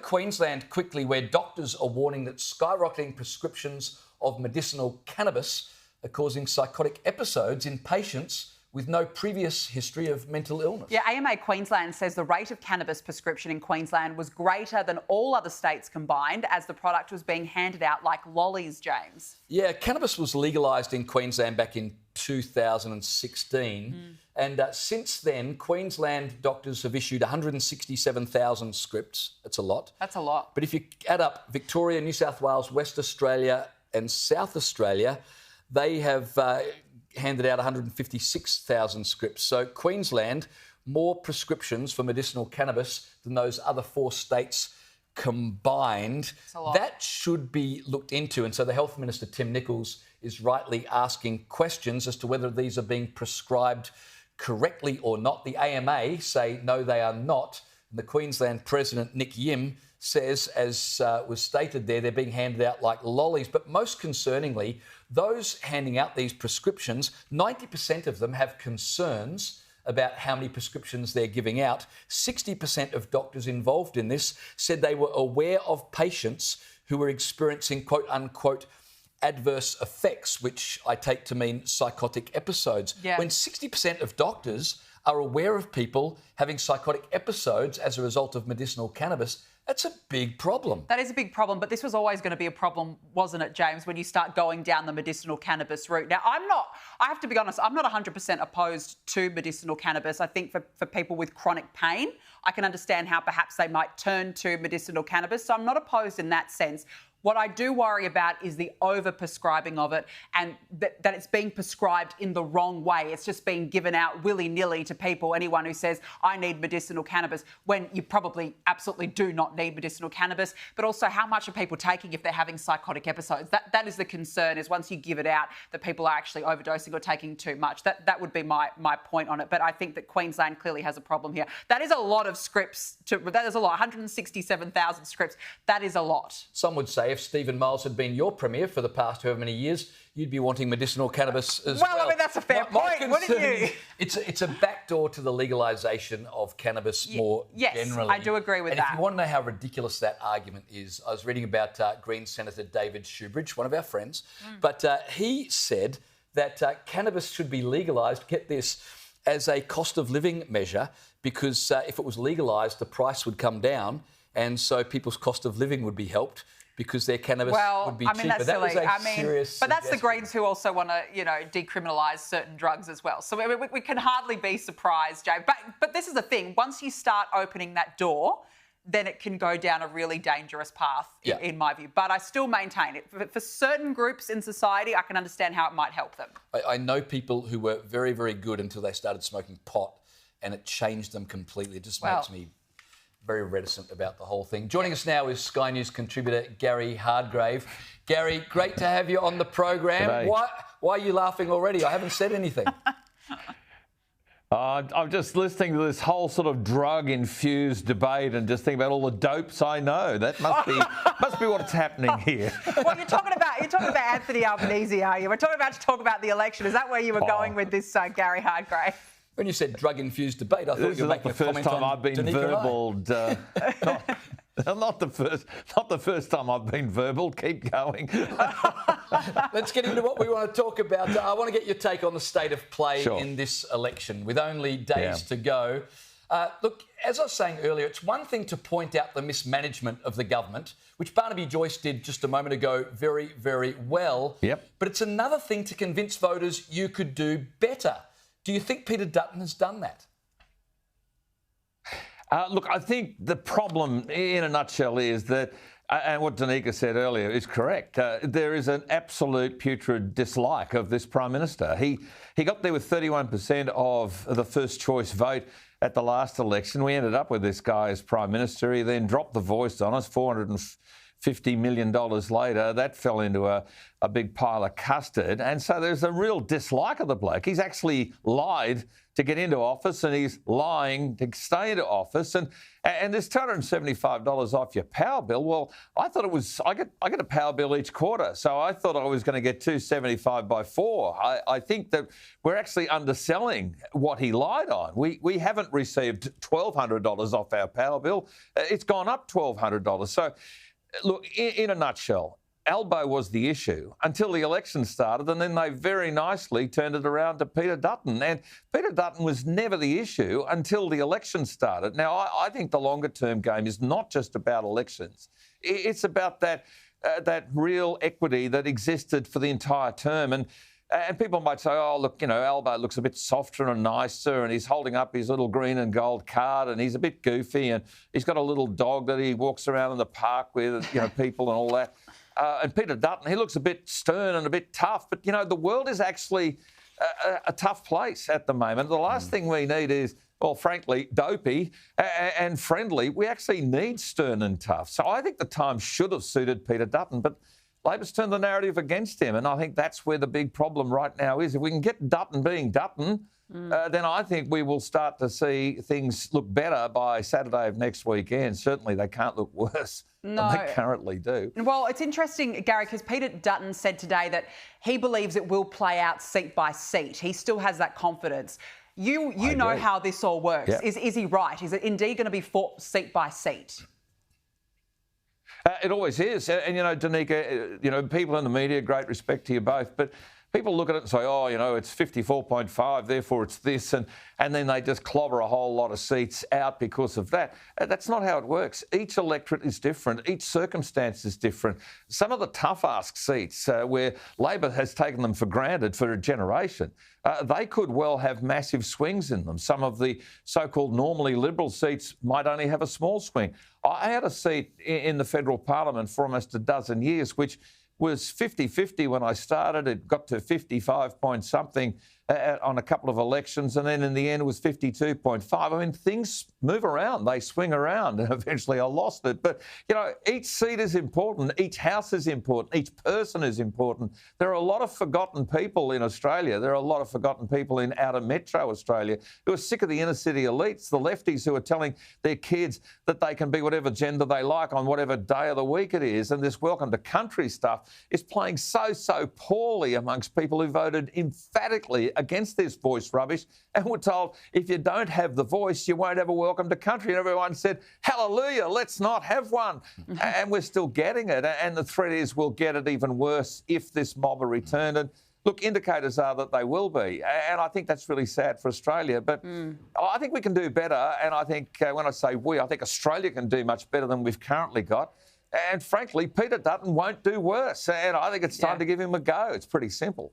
Queensland quickly, where doctors are warning that skyrocketing prescriptions of medicinal cannabis are causing psychotic episodes in patients with no previous history of mental illness. Yeah, AMA Queensland says the rate of cannabis prescription in Queensland was greater than all other states combined as the product was being handed out like lollies, James. Yeah, cannabis was legalised in Queensland back in 2016. And since then, Queensland doctors have issued 167,000 scripts. That's a lot. That's a lot. But if you add up Victoria, New South Wales, West Australia and South Australia, they have handed out 156,000 scripts. So Queensland, more prescriptions for medicinal cannabis than those other 4 states combined. That should be looked into. And so the Health Minister, Tim Nicholls, is rightly asking questions as to whether these are being prescribed correctly or not. The AMA say no, they are not. And the Queensland President, Nick Yim, says, as was stated there, they're being handed out like lollies. But most concerningly, those handing out these prescriptions, 90% of them have concerns about how many prescriptions they're giving out. 60% of doctors involved in this said they were aware of patients who were experiencing, quote unquote, adverse effects, which I take to mean psychotic episodes. Yeah. When 60% of doctors are aware of people having psychotic episodes as a result of medicinal cannabis, that's a big problem. That is a big problem, but this was always going to be a problem, wasn't it, James, when you start going down the medicinal cannabis route? Now, I have to be honest, I'm not 100% opposed to medicinal cannabis. I think for people with chronic pain, I can understand how perhaps they might turn to medicinal cannabis. So I'm not opposed in that sense. What I do worry about is the over-prescribing of it and that it's being prescribed in the wrong way. It's just being given out willy-nilly to people, anyone who says, I need medicinal cannabis, when you probably absolutely do not need medicinal cannabis. But also, how much are people taking if they're having psychotic episodes? That is the concern, is once you give it out, that people are actually overdosing or taking too much. That would be my point on it. But I think that Queensland clearly has a problem here. That is a lot of scripts. That is a lot, 167,000 scripts. That is a lot. Some would say if Stephen Miles had been your premier for the past however many years, you'd be wanting medicinal cannabis as well. Well, I mean, that's a fair point, wouldn't you? It's a backdoor to the legalisation of cannabis more generally. Yes, I do agree with that. And if you want to know how ridiculous that argument is, I was reading about Green Senator David Shoebridge, one of our friends, but he said that cannabis should be legalised, get this, as a cost of living measure, because if it was legalised, the price would come down, and so people's cost of living would be helped, because their cannabis would be cheaper. That's that silly. was a serious but that's the suggestion. Greens who also want to, decriminalise certain drugs as well. So we can hardly be surprised, Jay. But this is the thing. Once you start opening that door, then it can go down a really dangerous path, in my view. But I still maintain it. For certain groups in society, I can understand how it might help them. I know people who were very, very good until they started smoking pot, and it changed them completely. It just makes me very reticent about the whole thing. Joining us now is Sky News contributor Gary Hardgrave. Gary, great to have you on the program. Why are you laughing already? I haven't said anything. I'm just listening to this whole sort of drug-infused debate and just thinking about all the dopes I know. That must be what's happening here. Well, you're talking about Anthony Albanese, are you? We're talking about the election. Is that where you were going with this, Gary Hardgrave? When you said drug-infused debate, I thought you were making a comment on This is not the first time I've been verbaled. Not the first time I've been verbal. Keep going. Let's get into what we want to talk about. I want to get your take on the state of play in this election, with only days to go. Look, as I was saying earlier, it's one thing to point out the mismanagement of the government, which Barnaby Joyce did just a moment ago very, very well. Yep. But it's another thing to convince voters you could do better. Do you think Peter Dutton has done that? Look, I think the problem, in a nutshell, is that, and what Danica said earlier is correct, there is an absolute putrid dislike of this Prime Minister. He got there with 31% of the first choice vote at the last election. We ended up with this guy as Prime Minister. He then dropped the voice on us, $450 million later. That fell into a big pile of custard. And so there's a real dislike of the bloke. He's actually lied to get into office, and he's lying to stay into office. And there's $275 off your power bill. Well, I thought it was, I get a power bill each quarter, so I thought I was going to get $275 by 4. I think that we're actually underselling what he lied on. We haven't received $1,200 off our power bill. It's gone up $1,200. So, look, in a nutshell, Albo was the issue until the election started, and then they very nicely turned it around to Peter Dutton. And Peter Dutton was never the issue until the election started. Now, I think the longer-term game is not just about elections. It's about that real equity that existed for the entire term. And people might say, oh, look, you know, Albo looks a bit softer and nicer, and he's holding up his little green and gold card, and he's a bit goofy, and he's got a little dog that he walks around in the park with, you know, people and all that. And Peter Dutton, he looks a bit stern and a bit tough. But, you know, the world is actually a tough place at the moment. The last thing we need is, well, frankly, dopey and friendly. We actually need stern and tough. So I think the time should have suited Peter Dutton. But Labor's turned the narrative against him. And I think that's where the big problem right now is. If we can get Dutton being Dutton, then I think we will start to see things look better by Saturday of next weekend. Certainly they can't look worse than they currently do. Well, it's interesting, Gary, because Peter Dutton said today that he believes it will play out seat by seat. He still has that confidence. You know how this all works. Yep. Is he right? Is it indeed going to be fought seat by seat? It always is. And, you know, Danica, you know, people in the media, great respect to you both, but people look at it and say, oh, you know, it's 54.5, therefore it's this, and then they just clobber a whole lot of seats out because of that. That's not how it works. Each electorate is different. Each circumstance is different. Some of the tough-ask seats where Labor has taken them for granted for a generation, they could well have massive swings in them. Some of the so-called normally Liberal seats might only have a small swing. I had a seat in the federal parliament for almost a dozen years, which was 50-50 when I started. It got to 55 point something on a couple of elections, and then in the end it was 52.5. I mean, things move around, they swing around, and eventually I lost it. But, you know, each seat is important, each house is important, each person is important. There are a lot of forgotten people in Australia. There are a lot of forgotten people in outer metro Australia who are sick of the inner city elites, the lefties who are telling their kids that they can be whatever gender they like on whatever day of the week it is. And this welcome to country stuff is playing so poorly amongst people who voted emphatically against this voice rubbish and were told, if you don't have the voice, you won't have a welcome to country. And everyone said, hallelujah, let's not have one. And we're still getting it. And the threat is we'll get it even worse if this mob are returned. And look, indicators are that they will be. And I think that's really sad for Australia. But I think we can do better. And I think when I say we, I think Australia can do much better than we've currently got. And frankly, Peter Dutton won't do worse. And I think it's time to give him a go. It's pretty simple.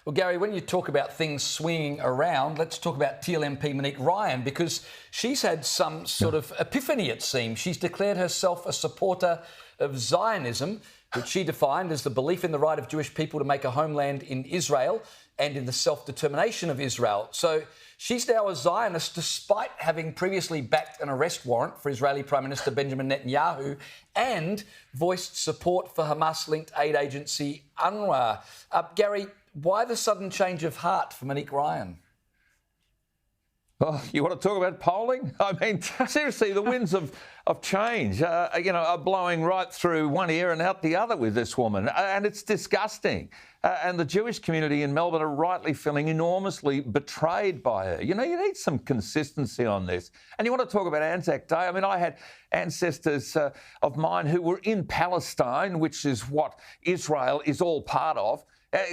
Well, Gary, when you talk about things swinging around, let's talk about TLMP Monique Ryan, because she's had some sort of epiphany, it seems. She's declared herself a supporter of Zionism, which she defined as the belief in the right of Jewish people to make a homeland in Israel and in the self-determination of Israel. So she's now a Zionist despite having previously backed an arrest warrant for Israeli Prime Minister Benjamin Netanyahu and voiced support for Hamas-linked aid agency UNRWA. Gary, why the sudden change of heart for Monique Ryan? Oh, you want to talk about polling? I mean, seriously, the winds of change, you know, are blowing right through one ear and out the other with this woman, and it's disgusting. And the Jewish community in Melbourne are rightly feeling enormously betrayed by her. You know, you need some consistency on this. And you want to talk about Anzac Day? I mean, I had ancestors of mine who were in Palestine, which is what Israel is all part of.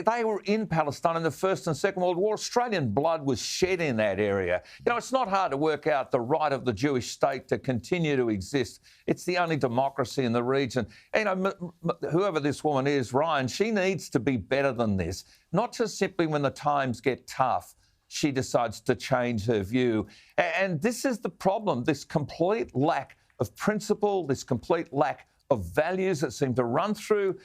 They were in Palestine in the First and Second World War. Australian blood was shed in that area. You know, it's not hard to work out the right of the Jewish state to continue to exist. It's the only democracy in the region. You know, whoever this woman is, Ryan, she needs to be better than this. Not just simply when the times get tough, she decides to change her view. And this is the problem, this complete lack of principle, this complete lack of values that seem to run through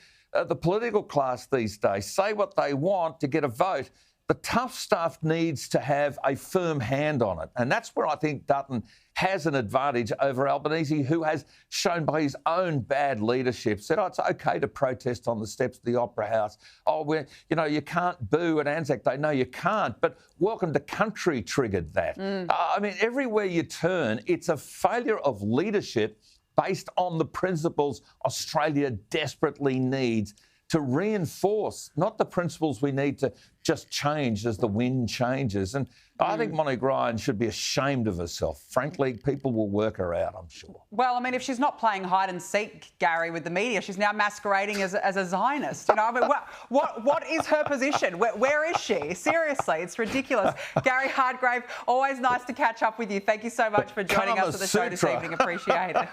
the political class these days. Say what they want to get a vote, The tough stuff needs to have a firm hand on it. And that's where I think Dutton has an advantage over Albanese, who has shown by his own bad leadership, said, oh, it's OK to protest on the steps of the Opera House. Oh, you can't boo at Anzac Day. No, you can't. But Welcome to Country triggered that. I mean, everywhere you turn, it's a failure of leadership based on the principles Australia desperately needs to reinforce, not the principles we need to just change as the wind changes. And I think Monique Ryan should be ashamed of herself. Frankly, people will work her out, I'm sure. Well, I mean, if she's not playing hide and seek, Gary, with the media, she's now masquerading as a Zionist. You know, I mean, what is her position? Where is she? Seriously, it's ridiculous. Gary Hardgrave, always nice to catch up with you. Thank you so much for joining us at the show this evening. Appreciate it.